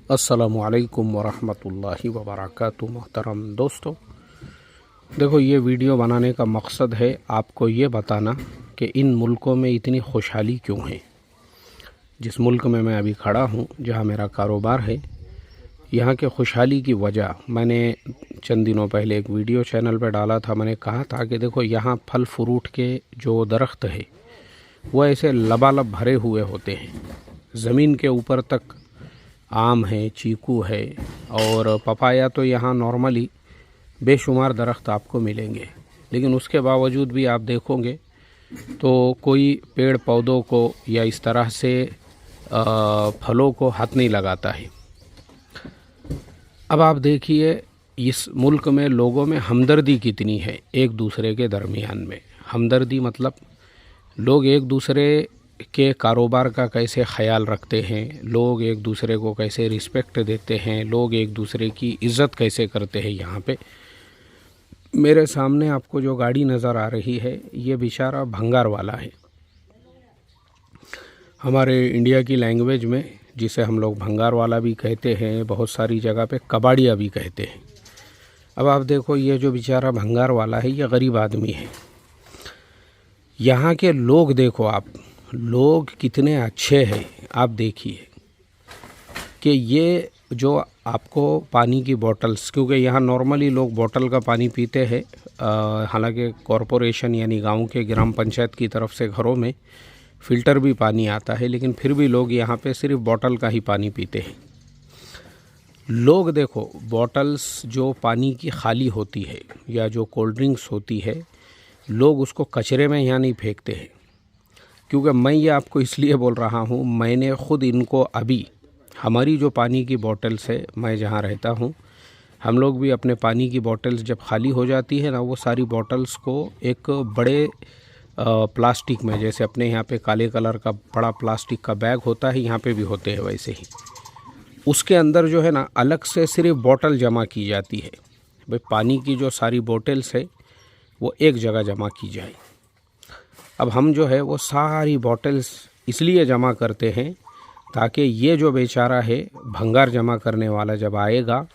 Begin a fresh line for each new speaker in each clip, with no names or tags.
अस्सलामुअलैकुम वरहमतुल्लाहि वबरकातुहू। मोहतरम दोस्तों, देखो ये वीडियो बनाने का मकसद है आपको ये बताना कि इन मुल्कों में इतनी खुशहाली क्यों है। जिस मुल्क में मैं अभी खड़ा हूँ, जहाँ मेरा कारोबार है, यहाँ के खुशहाली की वजह मैंने चंद दिनों पहले एक वीडियो चैनल पर डाला था। मैंने कहा था कि देखो यहाँ फल फ्रूट के जो दरख्त है वो ऐसे लबालब भरे हुए होते हैं, ज़मीन के ऊपर तक आम है, चीकू है और पपाया। तो यहाँ नॉर्मली बेशुमार दरख्त आपको मिलेंगे, लेकिन उसके बावजूद भी आप देखोगे तो कोई पेड़ पौधों को या इस तरह से फलों को हाथ नहीं लगाता है। अब आप देखिए इस मुल्क में लोगों में हमदर्दी कितनी है एक दूसरे के दरमियान में। हमदर्दी मतलब लोग एक दूसरे के कारोबार का कैसे ख्याल रखते हैं, लोग एक दूसरे को कैसे रिस्पेक्ट देते हैं, लोग एक दूसरे की इज़्ज़त कैसे करते हैं। यहाँ पे मेरे सामने आपको जो गाड़ी नज़र आ रही है, ये बेचारा भंगार वाला है। हमारे इंडिया की लैंग्वेज में जिसे हम लोग भंगार वाला भी कहते हैं, बहुत सारी जगह पे कबाड़िया भी कहते हैं। अब आप देखो ये जो बेचारा भंगार वाला है, ये गरीब आदमी है। यहाँ के लोग देखो आप, लोग कितने अच्छे हैं। आप देखिए कि ये जो आपको पानी की बॉटल्स, क्योंकि यहाँ नॉर्मली लोग बॉटल का पानी पीते हैं, हालांकि कॉरपोरेशन यानी गांव के ग्राम पंचायत की तरफ से घरों में फ़िल्टर भी पानी आता है, लेकिन फिर भी लोग यहाँ पे सिर्फ बॉटल का ही पानी पीते हैं। लोग देखो बॉटल्स जो पानी की खाली होती है या जो कोल्ड ड्रिंक्स होती है, लोग उसको कचरे में यहाँ नहीं फेंकते हैं। क्योंकि मैं ये आपको इसलिए बोल रहा हूँ, मैंने ख़ुद इनको अभी हमारी जो पानी की बॉटल्स है, मैं जहाँ रहता हूँ, हम लोग भी अपने पानी की बॉटल्स जब खाली हो जाती है ना, वो सारी बॉटल्स को एक बड़े प्लास्टिक में, जैसे अपने यहाँ पे काले कलर का बड़ा प्लास्टिक का बैग होता है, यहाँ पे भी होते हैं वैसे ही, उसके अंदर जो है ना अलग से सिर्फ बॉटल जमा की जाती है। भाई पानी की जो सारी बॉटल्स है वो एक जगह जमा की जाए। अब हम जो है वो सारी बॉटल्स इसलिए जमा करते हैं ताकि ये जो बेचारा है भंगार जमा करने वाला जब आएगा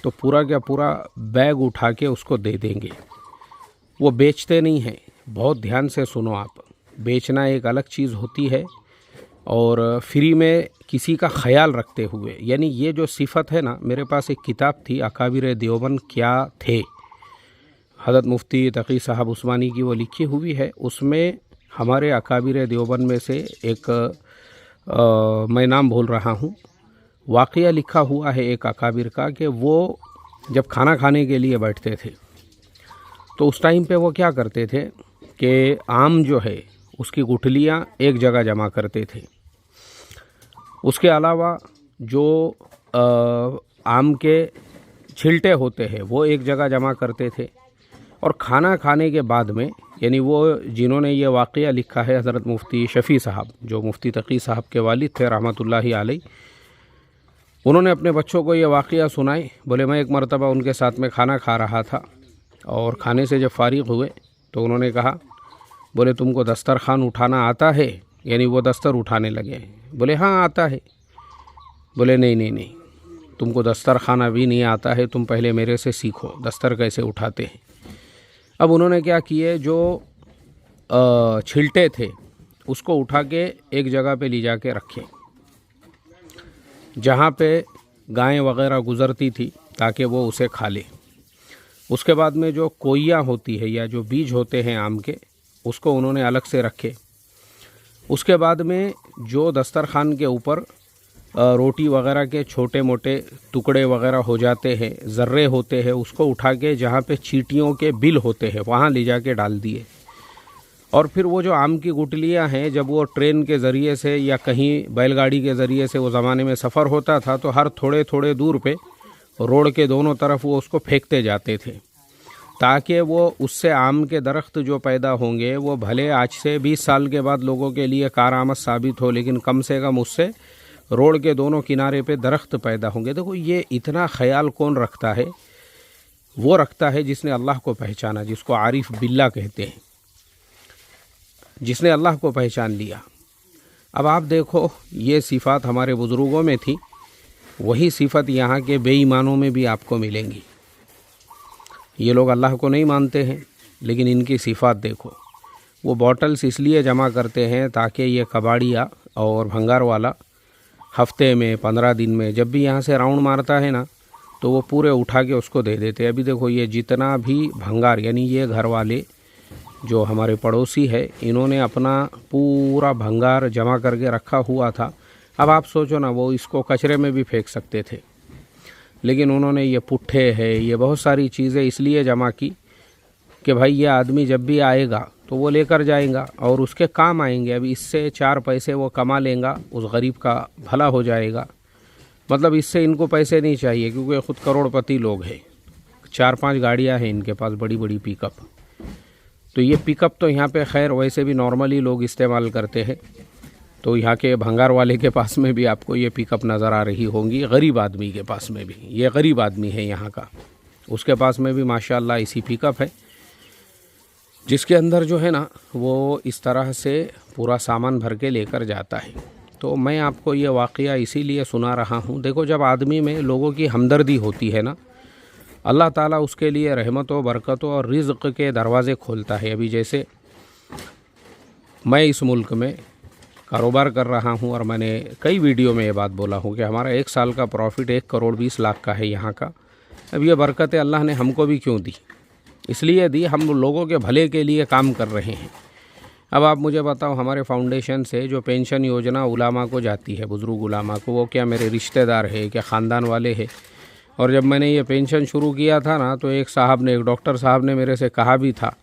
तो पूरा क्या पूरा बैग उठा के उसको दे देंगे। वो बेचते नहीं हैं। बहुत ध्यान से सुनो आप, बेचना एक अलग चीज़ होती है और फ्री में किसी का ख्याल रखते हुए, यानी ये जो सिफत है ना, मेरे पास एक किताब थी अकाबिर देवबंद क्या थे, हज़रत मुफ्ती तकी साहब उस्मानी की, वो लिखी हुई है। उसमें हमारे अकाबिर देवबंद में से एक मैं नाम भूल रहा हूँ, वाक़या लिखा हुआ है एक अकाबिर का कि वो जब खाना खाने के लिए बैठते थे तो उस टाइम पे वो क्या करते थे कि आम जो है उसकी गुठलियाँ एक जगह जमा करते थे। उसके अलावा जो आम के छिलटे होते हैं वो एक जगह जमा करते थे। और खाना खाने के बाद में, यानी वो जिन्होंने ये वाक़या लिखा है हज़रत मुफ्ती शफ़ी साहब, जो मुफ्ती तकी साहब के वालिद थे रहमतुल्लाहि अलैह, उन्होंने अपने बच्चों को ये वाक़या सुनाई। बोले मैं एक मरतबा उनके साथ में खाना खा रहा था और खाने से जब फ़ारिग़ हुए तो उन्होंने कहा, बोले तुमको दस्तरखान उठाना आता है? यानी वो दस्तर उठाने लगे। बोले हाँ आता है। बोले नहीं नहीं नहीं, तुमको दस्तरखान अभी नहीं आता है, तुम पहले मेरे से सीखो दस्तर कैसे उठाते हैं। अब उन्होंने क्या किए, जो छिलटे थे उसको उठा के एक जगह पे ले जाके रखे जहाँ पे गायें वगैरह गुज़रती थी ताकि वो उसे खा ले। उसके बाद में जो कोइयाँ होती है या जो बीज होते हैं आम के, उसको उन्होंने अलग से रखे। उसके बाद में जो दस्तरखान के ऊपर रोटी वगैरह के छोटे मोटे टुकड़े वगैरह हो जाते हैं, ज़र्रे होते हैं, उसको उठा के जहाँ पे चींटियों के बिल होते हैं वहाँ ले जाके डाल दिए। और फिर वो जो आम की गुठलियाँ हैं, जब वो ट्रेन के ज़रिए से या कहीं बैलगाड़ी के ज़रिए से वो ज़माने में सफ़र होता था तो हर थोड़े थोड़े दूर पे रोड के दोनों तरफ वो उसको फेंकते जाते थे ताकि वो उससे आम के दरख्त जो पैदा होंगे वो भले आज से 20 साल के बाद लोगों के लिए कारआमद साबित हो, लेकिन कम से कम उससे रोड के दोनों किनारे पे दरख्त पैदा होंगे। देखो ये इतना ख्याल कौन रखता है? वो रखता है जिसने अल्लाह को पहचाना, जिसको आरिफ बिल्ला कहते हैं, जिसने अल्लाह को पहचान लिया। अब आप देखो ये सिफ़ात हमारे बुज़ुर्गों में थी, वही सिफत यहाँ के बेईमानों में भी आपको मिलेंगी। ये लोग अल्लाह को नहीं मानते हैं, लेकिन इनकी सिफात देखो। वो बॉटल्स इसलिए जमा करते हैं ताकि ये कबाड़िया और भंगार वाला हफ्ते में 15 दिन में जब भी यहाँ से राउंड मारता है ना, तो वो पूरे उठा के उसको दे देते हैं। अभी देखो ये जितना भी भंगार, यानी ये घर वाले जो हमारे पड़ोसी है, इन्होंने अपना पूरा भंगार जमा करके रखा हुआ था। अब आप सोचो ना, वो इसको कचरे में भी फेंक सकते थे, लेकिन उन्होंने ये पुट्ठे है, ये बहुत सारी चीज़ें इसलिए जमा की कि भाई ये आदमी जब भी आएगा तो वो लेकर जाएगा और उसके काम आएंगे। अब इससे 4 पैसे वो कमा लेगा, उस गरीब का भला हो जाएगा। मतलब इससे इनको पैसे नहीं चाहिए, क्योंकि ख़ुद करोड़पति लोग हैं। 4-5 गाड़ियाँ हैं इनके पास, बड़ी बड़ी पिकअप। तो ये पिकअप तो यहाँ पे खैर वैसे भी नॉर्मली लोग इस्तेमाल करते हैं। तो यहाँ के भंगार वाले के पास में भी आपको ये पिकअप नज़र आ रही होंगी, गरीब आदमी के पास में भी। ये गरीब आदमी है यहाँ का, उसके पास में भी माशाल्लाह इसी पिकअप है, जिसके अंदर जो है ना वो इस तरह से पूरा सामान भर के लेकर जाता है। तो मैं आपको ये वाक़या इसीलिए सुना रहा हूँ। देखो, जब आदमी में लोगों की हमदर्दी होती है ना, अल्लाह ताला उसके लिए रहमतों, बरकतों और रिज़्क़ के दरवाज़े खोलता है। अभी जैसे मैं इस मुल्क में कारोबार कर रहा हूँ और मैंने कई वीडियो में ये बात बोला हूँ कि हमारा 1 साल का प्रॉफिट 1 करोड़ 20 लाख का है यहाँ का। अब ये बरकतें अल्लाह ने हमको भी क्यों दी? इसलिए दी, हम लोगों के भले के लिए काम कर रहे हैं। अब आप मुझे बताओ, हमारे फाउंडेशन से जो पेंशन योजना उलामा को जाती है, बुज़ुर्ग उलामा को, वो क्या मेरे रिश्तेदार है, क्या ख़ानदान वाले हैं? और जब मैंने ये पेंशन शुरू किया था ना, तो एक साहब ने, एक डॉक्टर साहब ने मेरे से कहा भी था,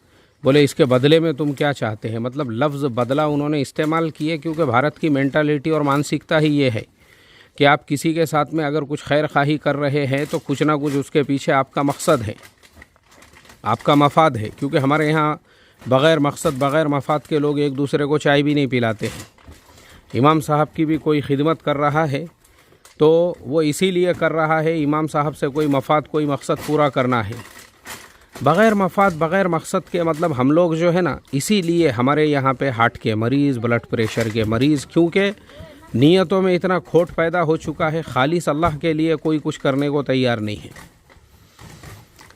बोले इसके बदले में तुम क्या चाहते हैं? मतलब लफ्ज़ बदला उन्होंने इस्तेमाल किए, क्योंकि भारत की मेंटालिटी और मानसिकता ही ये है कि आप किसी के साथ में अगर कुछ खैर खाही कर रहे हैं तो कुछ ना कुछ उसके पीछे आपका मकसद है, आपका मफाद है। क्योंकि हमारे यहाँ बग़ैर मकसद, बग़ैर मफाद के लोग एक दूसरे को चाय भी नहीं पिलाते हैं। इमाम साहब की भी कोई खिदमत कर रहा है तो वो इसीलिए कर रहा है, इमाम साहब से कोई मफाद, कोई मकसद पूरा करना है। बग़ैर मफाद, बग़ैर मकसद के मतलब हम लोग जो है ना, इसीलिए हमारे यहाँ पे हार्ट के मरीज़, ब्लड प्रेशर के मरीज़, क्योंकि नीयतों में इतना खोट पैदा हो चुका है, खालिस अल्लाह के लिए कोई कुछ करने को तैयार नहीं है।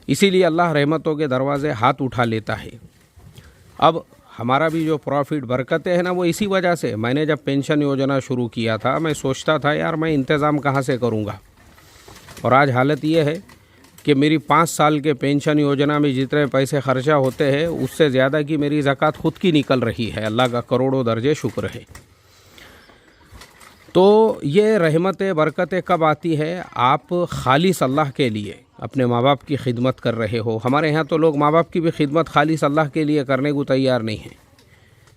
इसीलिए अल्लाह रहमतों के दरवाज़े हाथ उठा लेता है। अब हमारा भी जो प्रॉफिट, बरकतें हैं ना, वो इसी वजह से। मैंने जब पेंशन योजना शुरू किया था, मैं सोचता था यार मैं इंतज़ाम कहाँ से करूँगा, और आज हालत ये है कि मेरी 5 साल के पेंशन योजना में जितने पैसे खर्चा होते हैं, उससे ज़्यादा की मेरी ज़कात खुद की निकल रही है। अल्लाह का करोड़ों दर्जे शुक्र है। तो ये रहमतें, बरकतें कब आती है? आप खालिस अल्लाह के लिए अपने माँ बाप की खिदमत कर रहे हो। हमारे यहाँ तो लोग माँ बाप की भी खिदमत खालिस अल्लाह के लिए करने को तैयार नहीं है।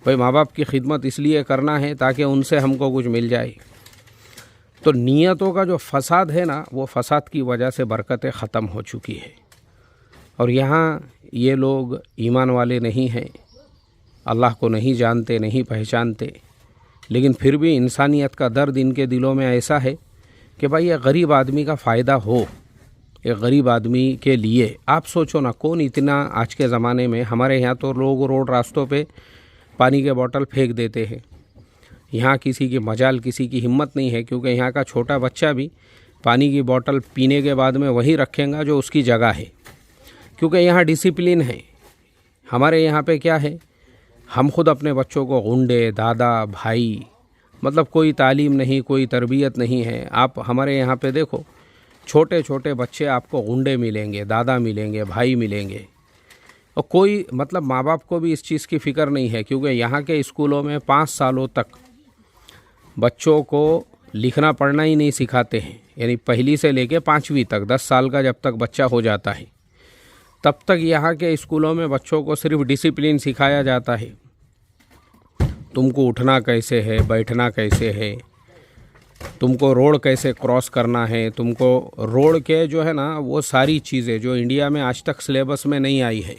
भाई माँ बाप की खिदमत इसलिए करना है ताकि उनसे हमको कुछ मिल जाए। तो नीयतों का जो फसाद है ना, वो फसाद की वजह से बरकतें ख़त्म हो चुकी है। और यहाँ ये लोग ईमान वाले नहीं हैं, अल्लाह को नहीं जानते, नहीं पहचानते, लेकिन फिर भी इंसानियत का दर्द इनके दिलों में ऐसा है कि भाई ये गरीब आदमी का फ़ायदा हो। एक गरीब आदमी के लिए आप सोचो ना, कौन इतना आज के ज़माने में, हमारे यहाँ तो लोग रोड रास्तों पे पानी के बोतल फेंक देते हैं। यहाँ किसी की मजाल, किसी की हिम्मत नहीं है, क्योंकि यहाँ का छोटा बच्चा भी पानी की बोतल पीने के बाद में वहीं रखेगा जो उसकी जगह है, क्योंकि यहाँ डिसिप्लिन है। हमारे यहाँ पे क्या है, हम खुद अपने बच्चों को गुंडे, दादा, भाई, मतलब कोई तालीम नहीं, कोई तरबियत नहीं है। आप हमारे यहाँ पे देखो, छोटे छोटे बच्चे आपको गुंडे मिलेंगे, दादा मिलेंगे, भाई मिलेंगे, और कोई मतलब माँ बाप को भी इस चीज़ की फ़िक्र नहीं है। क्योंकि यहाँ के स्कूलों में 5 सालों तक बच्चों को लिखना पढ़ना ही नहीं सिखाते हैं, यानी पहली से लेके 5वीं तक, 10 साल का जब तक बच्चा हो जाता है तब तक यहाँ के स्कूलों में बच्चों को सिर्फ डिसिप्लिन सिखाया जाता है। तुमको उठना कैसे है, बैठना कैसे है, तुमको रोड कैसे क्रॉस करना है, तुमको रोड के जो है ना वो सारी चीज़ें जो इंडिया में आज तक सिलेबस में नहीं आई है,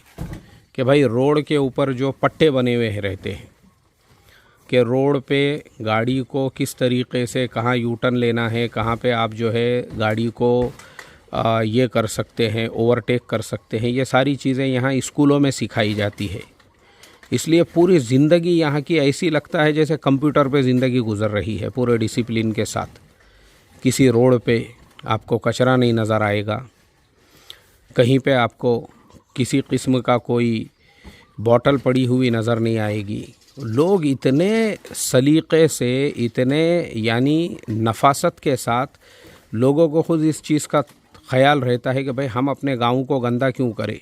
कि भाई रोड के ऊपर जो पट्टे बने हुए रहते हैं कि रोड पे गाड़ी को किस तरीके से कहाँ यू टर्न लेना है, कहाँ पे आप जो है गाड़ी को ये कर सकते हैं, ओवरटेक कर सकते हैं, ये सारी चीज़ें यहाँ स्कूलों में सिखाई जाती है। इसलिए पूरी ज़िंदगी यहाँ की ऐसी लगता है जैसे कंप्यूटर पे ज़िंदगी गुजर रही है, पूरे डिसिप्लिन के साथ, किसी रोड पे आपको कचरा नहीं नज़र आएगा, कहीं पे आपको किसी किस्म का कोई बॉटल पड़ी हुई नज़र नहीं आएगी। लोग इतने सलीक़े से, इतने यानी नफासत के साथ लोगों को खुद इस चीज़ का ख्याल रहता है कि भाई हम अपने गाँव को गंदा क्यों करें,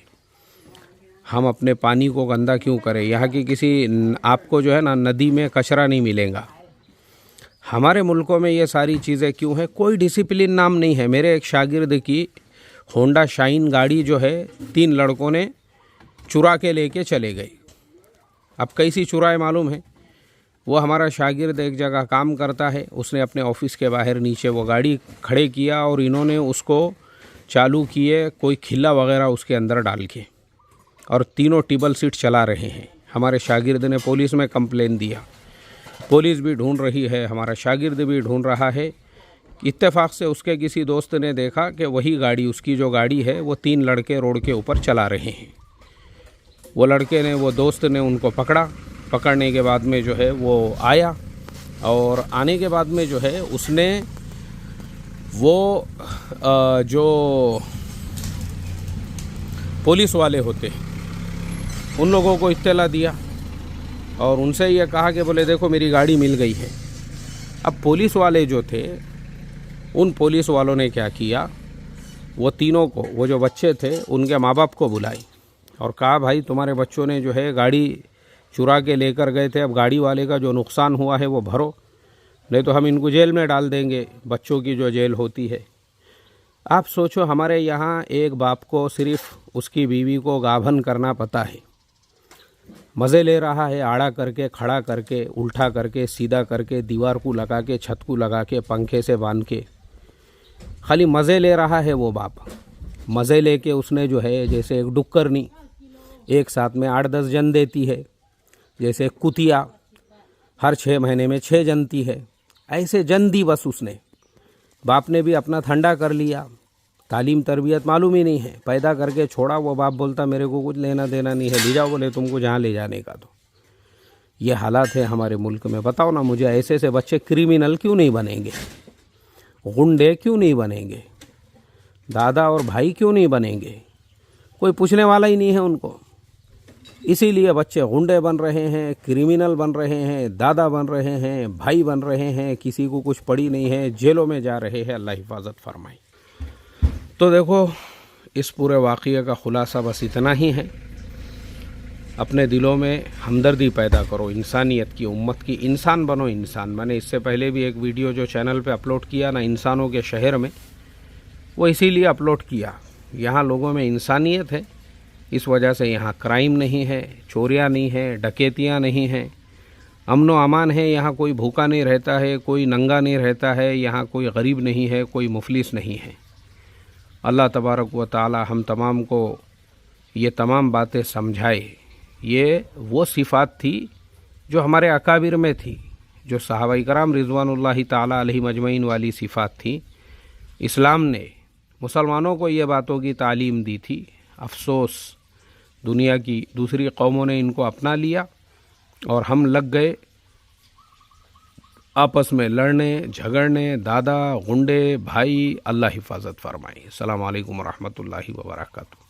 हम अपने पानी को गंदा क्यों करें। यहाँ की किसी आपको जो है ना नदी में कचरा नहीं मिलेगा। हमारे मुल्कों में ये सारी चीज़ें क्यों हैं? कोई डिसिप्लिन नाम नहीं है। मेरे एक शागिर्द की होंडा शाइन गाड़ी जो है 3 लड़कों ने चुरा के लेके चले गए। अब कैसी चुराए मालूम है? वो हमारा शागिर्द एक जगह काम करता है, उसने अपने ऑफिस के बाहर नीचे वो गाड़ी खड़े किया और इन्होंने उसको चालू किए कोई खिल्ला वगैरह उसके अंदर डाल के, और तीनों टेबल सीट चला रहे हैं। हमारे शागिर्द ने पुलिस में कंप्लेन दिया, पुलिस भी ढूंढ रही है, हमारा शागिर्द भी ढूंढ रहा है। इत्तेफाक से उसके किसी दोस्त ने देखा कि वही गाड़ी, उसकी जो गाड़ी है वो 3 लड़के रोड के ऊपर चला रहे हैं। वो लड़के ने, वो दोस्त ने उनको पकड़ा। पकड़ने के बाद में जो है वो आया, और आने के बाद में जो है उसने वो जो पुलिस वाले होते उन लोगों को इत्तला दिया और उनसे ये कहा कि बोले देखो मेरी गाड़ी मिल गई है। अब पुलिस वाले जो थे, उन पुलिस वालों ने क्या किया, वो तीनों को, वो जो बच्चे थे उनके माँ बाप को बुलाई और कहा भाई तुम्हारे बच्चों ने जो है गाड़ी चुरा के लेकर गए थे, अब गाड़ी वाले का जो नुकसान हुआ है वो भरो, नहीं तो हम इनको जेल में डाल देंगे, बच्चों की जो जेल होती है। आप सोचो, हमारे यहाँ एक बाप को सिर्फ उसकी बीवी को गाभन करना पता है, मज़े ले रहा है, आड़ा करके, खड़ा करके, उल्टा करके, सीधा करके, दीवार को लगा के, छत को लगा के, पंखे से बांध के, खाली मज़े ले रहा है वो बाप। मज़े लेके उसने जो है जैसे एक डुक्करनी एक साथ में 8-10 जन देती है, जैसे कुतिया हर 6 महीने में 6 जनती है, ऐसे जन दी बस उसने। बाप ने भी अपना ठंडा कर लिया, तालीम तरबियत मालूम ही नहीं है, पैदा करके छोड़ा। वो बाप बोलता मेरे को कुछ लेना देना नहीं है, ले जाओ बोले तुमको जहाँ ले जाने का। तो ये हालात है हमारे मुल्क में। बताओ ना मुझे, ऐसे से बच्चे क्रिमिनल क्यों नहीं बनेंगे, गुंडे क्यों नहीं बनेंगे, दादा और भाई क्यों नहीं बनेंगे? कोई पूछने वाला ही नहीं है उनको। इसीलिए बच्चे गुंडे बन रहे हैं, क्रिमिनल बन रहे हैं, दादा बन रहे हैं, भाई बन रहे हैं, किसी को कुछ पड़ी नहीं है, जेलों में जा रहे हैं। अल्लाह हिफाजत फरमाए। तो देखो, इस पूरे वाक़ये का ख़ुलासा बस इतना ही है, अपने दिलों में हमदर्दी पैदा करो, इंसानियत की, उम्मत की, इंसान बनो। इंसान मैंने इससे पहले भी एक वीडियो जो चैनल पे अपलोड किया ना, इंसानों के शहर में, वो इसीलिए अपलोड किया। यहाँ लोगों में इंसानियत है, इस वजह से यहाँ क्राइम नहीं है, चोरियाँ नहीं है, डकैतियाँ नहीं हैं, अमन व अमान है। यहाँ कोई भूखा नहीं रहता है, कोई नंगा नहीं रहता है, यहाँ कोई गरीब नहीं है, कोई मुफलिस नहीं है। अल्लाह तबारक व तआला हम तमाम को ये तमाम बातें समझाए। ये वो सिफ़ात थी जो हमारे अकाबिर में थी, जो सहाबा इकराम रिज़वानुल्लाहि ताला अलैहिम अजमईन वाली सिफ़ात थी। इस्लाम ने मुसलमानों को ये बातों की तालीम दी थी। अफसोस, दुनिया की दूसरी कौमों ने इनको अपना लिया और हम लग गए आपस में लड़ने झगड़ने, दादा गुंडे भाई। अल्लाह हिफाजत फरमाए। अस्सलामु अलैकुम रहमतुल्लाहि व बरकातहू।